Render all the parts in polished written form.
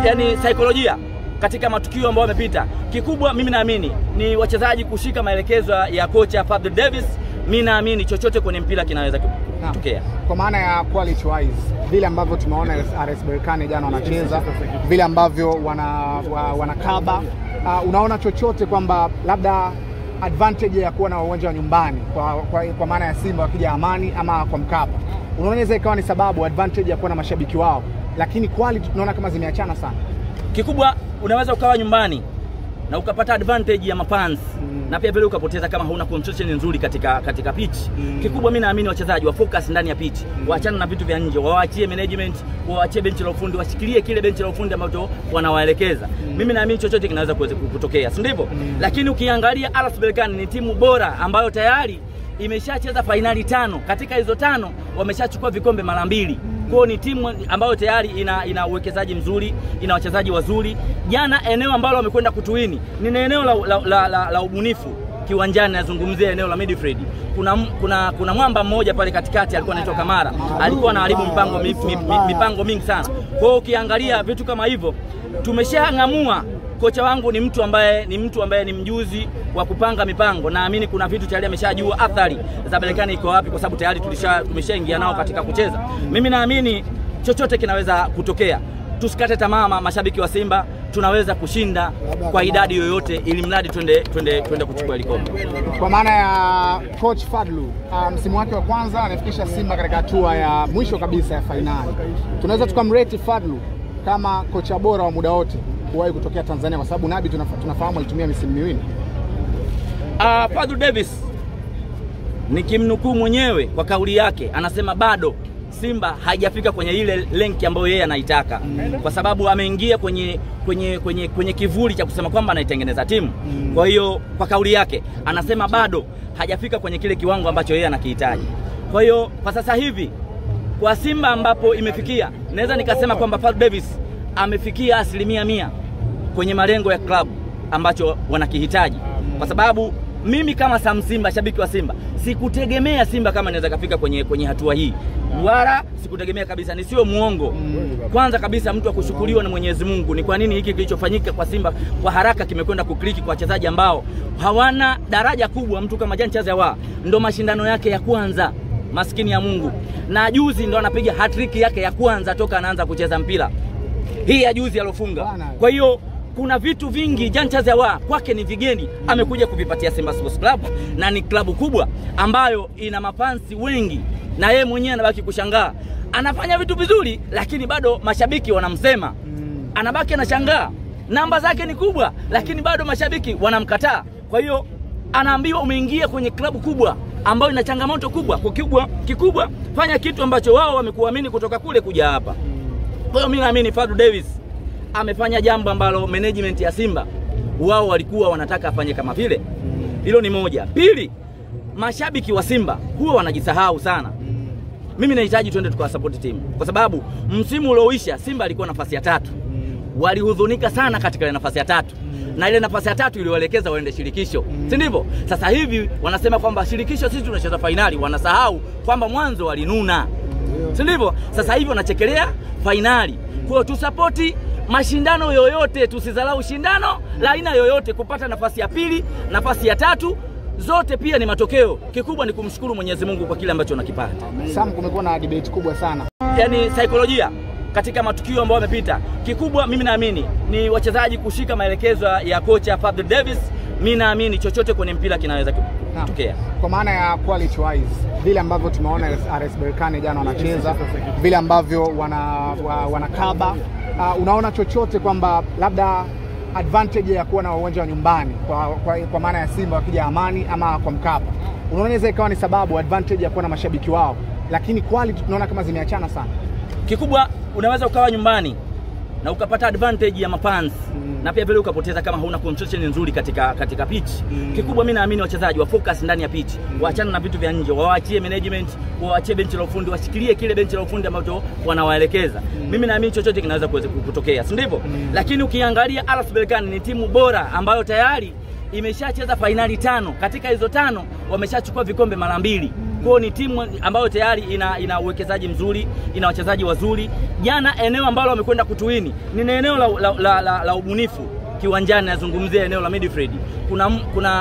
yani saikolojia katika matukio ambayo yamepita. Kikubwa mimi naamini ni wachezaji kushika maelekezo ya kocha Fadlu Davis. Mimi naamini chochote kwenye mpira kinaweza kutokea. Kwa maana ya quality wise, vile ambavyo tumeona RS Berkane jana wanacheza, vile ambavyo wanakaba, unaona chochote kwamba labda advantage ya kuwa na uwanja wa nyumbani kwa maana ya Simba wakija Amani ama kwa Mkapa, unaonaweza ikawa ni sababu advantage ya kuwa na mashabiki wao, lakini quality tunaona kama zimeachana sana. Kikubwa unaweza ukawa nyumbani na ukapata advantage ya mafans na pia vile ukapoteza kama hauna concentration nzuri katika pitch. Kikubwa mimi naamini wachezaji wa focus ndani ya pitch, waachane na vitu vya nje, waachie management, waachie benchi la ufundi, washikilie kile benchi la ufundi ambacho wanawaelekeza. Mimi naamini chochote kinaweza kutokea, si ndivyo? Lakini ukiangalia RS Berkane ni timu bora ambayo tayari imeshacheza finali 5. Katika hizo 5 wameshachukua vikombe mara 2. Kwa ni timu ambayo tayari ina uwekezaji mzuri, ina wachezaji wazuri. Jana eneo ambalo wamekwenda kutuini ni eneo la ubunifu kiwanjani, nazungumzia eneo la midfield. Kuna mwamba mmoja pale katikati alikuwa anaitwa Kamara, alikuwa anaharibu mipango mingi sana. Kwa hiyo ukiangalia vitu kama hivyo tumeshangamua. Kocha wangu ni mtu ambaye ni mjuzi wa kupanga mipango. Naamini kuna vitu tayari ameshajua athari za Berkane iko wapi, kwa sababu tayari tumeshaingia nao katika kucheza. Mimi naamini chochote kinaweza kutokea. Tusikate tamaa, mashabiki wa Simba, tunaweza kushinda kwa idadi yoyote, ili mradi twende kuchukua ile kombe. Kwa maana ya coach Fadlu, msimu wake wa kwanza anafikisha Simba katika hatua ya mwisho kabisa ya finali. Tunaweza tukamrate Fadlu kama kocha bora wa muda wote kuwahi kutokea Tanzania, kwa sababu Nabi tunafahamu alitumia misimu miwili. Fadlu Davis nikimnukuu mwenyewe kwa kauli yake, anasema bado Simba haijafika kwenye ile lenki ambayo yeye anaitaka, kwa sababu ameingia kwenye kivuli cha kusema kwamba anaitengeneza timu. Kwa hiyo kwa kauli yake anasema bado hajafika kwenye kile kiwango ambacho yeye anakihitaji. Kwa hiyo kwa sasa hivi kwa Simba ambapo imefikia, naweza nikasema kwamba Fadlu Davis amefikia 100% kwenye malengo ya klabu ambacho wanakihitaji. Kwa sababu mimi kama Sam Simba, shabiki wa Simba, sikutegemea Simba kama inaweza kufika kwenye hatua hii. Wala sikutegemea kabisa, ni sio muongo. Kwanza kabisa mtu akushukuriwa na Mwenyezi Mungu. Ni kwa nini hiki kilichofanyika kwa Simba kwa haraka kimekwenda kukliki kwa wachezaji ambao hawana daraja kubwa. Mtu kama Jean Charles Ahoua ndo mashindano yake ya kwanza, maskini ya Mungu, na juzi ndo anapiga hat-trick yake ya kwanza toka anaanza kucheza mpira. Hii ya juzi alofunga. Kwa hiyo kuna vitu vingi Jean Charles Ahoua kwake ni vigeni, amekuja kuvipatia Simba Sports Club, na ni klabu kubwa ambayo ina mafansi wengi, na yeye mwenyewe anabaki kushangaa. Anafanya vitu vizuri lakini bado mashabiki wanamsema. Anabaki anashangaa. Namba zake ni kubwa lakini bado mashabiki wanamkataa. Kwa hiyo anaambiwa umeingia kwenye klabu kubwa ambayo ina changamoto kubwa. Kwa kikubwa fanya kitu ambacho wao wamekuamini kutoka kule kuja hapa. Kwa hiyo mimi naamini Fadlu Davis amefanya jambo ambalo management ya Simba wao walikuwa wanataka afanye kama vile. Hilo ni moja. Pili, mashabiki wa Simba huwa wanajisahau sana. Mimi nahitaji twende tukawasupport timu, kwa sababu msimu ulioisha Simba alikuwa nafasi ya 3. Walihudhunika sana katika ile nafasi ya 3. Na ile nafasi ya 3 iliwaelekeza waende shirikisho. Si ndivyo? Sasa hivi wanasema kwamba shirikisho sisi tunacheza finali, wanasahau kwamba mwanzo walinuna. Si ndivyo? Sasa hivi wanachekelea finali. Kwa hiyo tusapoti mashindano yoyote, tusidharau shindano la aina yoyote. Kupata nafasi ya 2, nafasi ya 3 zote pia ni matokeo. Kikubwa ni kumshukuru Mwenyezi Mungu kwa kile ambacho unakipata. Sam, kumekuwa na debate kubwa sana. Yani saikolojia katika matukio ambayo yamepita. Kikubwa mimi naamini ni wachezaji kushika maelekezo ya kocha Fadlu Davis. Mimi naamini chochote kwenye mpira kinaweza kutokea. Kwa maana ya quality wise, vile ambavyo tumeona RS Berkane jana wanacheza, vile ambavyo wanakaba, unaona chochote kwamba labda advantage ya kuwa na uwanja wa nyumbani kwa maana ya Simba wakija Amani ama kwa Mkapa, unaonaweza ikawa ni sababu advantage ya kuwa na mashabiki wao, lakini quality tunaona kama zimeachana sana. Kikubwa unaweza ukawa nyumbani na ukapata advantage ya mafans, na pia vile ukapoteza kama hauna concentration nzuri katika pitch. Kikubwa mimi naamini wachezaji wa focus ndani ya pitch, waachane na vitu vya nje, waachie management, waachie benchi la ufundi, washikilie kile benchi la ufundi ambacho wanawaelekeza. Mimi naamini chochote kinaweza kutokea, si ndivyo? Lakini ukiangalia RS Berkane ni timu bora ambayo tayari imeshacheza fainali 5. Katika hizo 5 wameshachukua vikombe mara 2. Kwa ni timu ambayo tayari ina uwekezaji mzuri, ina wachezaji wazuri. Jana eneo ambalo wamekwenda kutuwini ni eneo la ubunifu kiwanjani, nazungumzia eneo la midfield.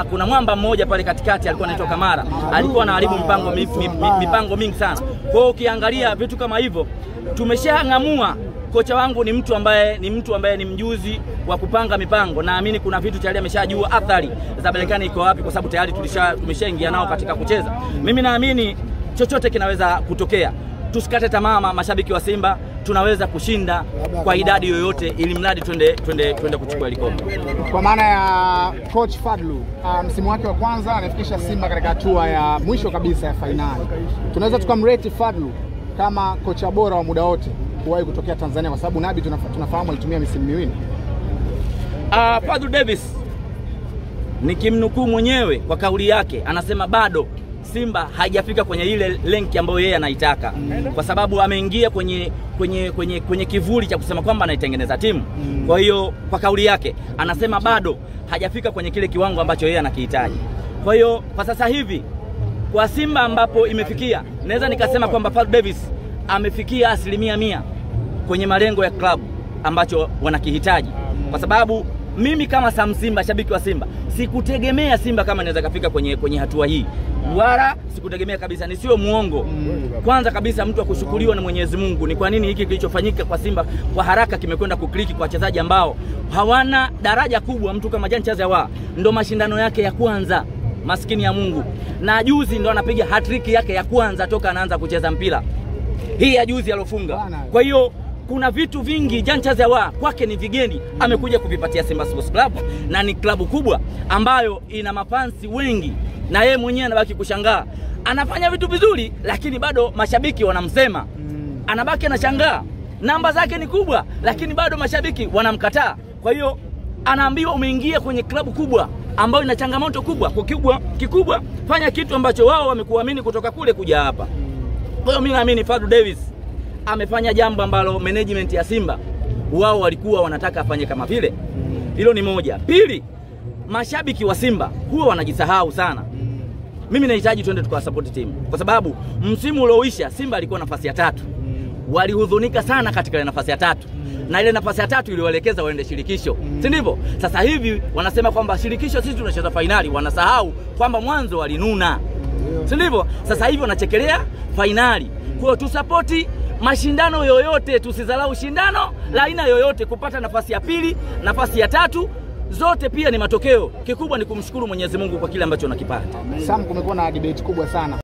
Kuna mwamba mmoja pale katikati alikuwa anaitwa Kamara, alikuwa anaharibu mipango mingi sana. Kwa hiyo ukiangalia vitu kama hivyo tumeshang'amua. Kocha wangu ni mtu ambaye ni mjuzi wa kupanga mipango. Naamini kuna vitu tayari ameshajua athari za Berkane iko wapi, kwa sababu tayari tumeshaingia nao katika kucheza. Mimi naamini chochote kinaweza kutokea. Tusikate tamaa, mashabiki wa Simba, tunaweza kushinda kwa idadi yoyote, ili mradi twende kuchukua ile kombe. Kwa maana ya coach Fadlu, msimu wake wa kwanza anafikisha Simba katika hatua ya mwisho kabisa ya fainali. Tunaweza tukamrate Fadlu kama kocha bora wa muda wote kuwahi kutokea Tanzania, kwa sababu Nabi tunafahamu alitumia misimu miwili. Fadlu Davis nikimnukuu mwenyewe kwa kauli yake, anasema bado Simba haijafika kwenye ile lenki ambayo yeye anaitaka, kwa sababu ameingia kwenye kivuli cha kusema kwamba anaitengeneza timu. Kwa hiyo kwa kauli yake anasema bado hajafika kwenye kile kiwango ambacho yeye anakihitaji. Kwa hiyo kwa sasa hivi kwa Simba ambapo imefikia, naweza nikasema kwamba Fadlu Davis amefikia 100% kwenye malengo ya klabu ambacho wanakihitaji. Kwa sababu mimi kama Sam Simba, shabiki wa Simba, sikutegemea Simba kama inaweza kafika kwenye hatua hii. Wala sikutegemea kabisa, nisiwe muongo. Kwanza kabisa mtu akushukuriwa na Mwenyezi Mungu. Ni kwa nini hiki kilichofanyika kwa Simba kwa haraka kimekwenda kukliki kwa wachezaji ambao hawana daraja kubwa. Mtu kama Jean Charles Ahoua ndo mashindano yake ya kwanza, maskini ya Mungu. Na juzi ndo anapiga hat-trick yake ya kwanza toka anaanza kucheza mpira. Hii ya juzi alofunga. Kwa hiyo kuna vitu vingi Jean Charles Ahoua kwake ni vigeni, amekuja kuvipatia Simba Sports Club, na ni klabu kubwa ambayo ina mafansi wengi, na yeye mwenyewe anabaki kushangaa. Anafanya vitu vizuri lakini bado mashabiki wanamsema. Anabaki anashangaa. Namba zake ni kubwa lakini bado mashabiki wanamkataa. Kwa hiyo anaambiwa umeingia kwenye klabu kubwa ambayo ina changamoto kubwa. Kwa kikubwa fanya kitu ambacho wao wamekuamini kutoka kule kuja hapa. Kwa hiyo mimi naamini Fadlu Davis amefanya jambo ambalo management ya Simba wao walikuwa wanataka afanye kama vile. Hilo ni moja. Pili, mashabiki wa Simba huwa wanajisahau sana. Mimi nahitaji twende tukawasupport timu, kwa sababu msimu ulioisha Simba alikuwa nafasi ya 3. Walihudhunika sana katika ile nafasi ya 3. Na ile nafasi ya 3 iliwaelekeza waende shirikisho. Si ndivyo? Sasa hivi wanasema kwamba shirikisho sisi tunacheza finali, wanasahau kwamba mwanzo walinuna. Si ndivyo? Sasa hivi wanachekelea finali. Kwa hiyo tusapoti mashindano yoyote, tusidharau shindano la aina yoyote. Kupata nafasi ya 2, nafasi ya 3 zote pia ni matokeo. Kikubwa ni kumshukuru Mwenyezi Mungu kwa kile ambacho unakipata. Sam, kumekuwa na debate kubwa sana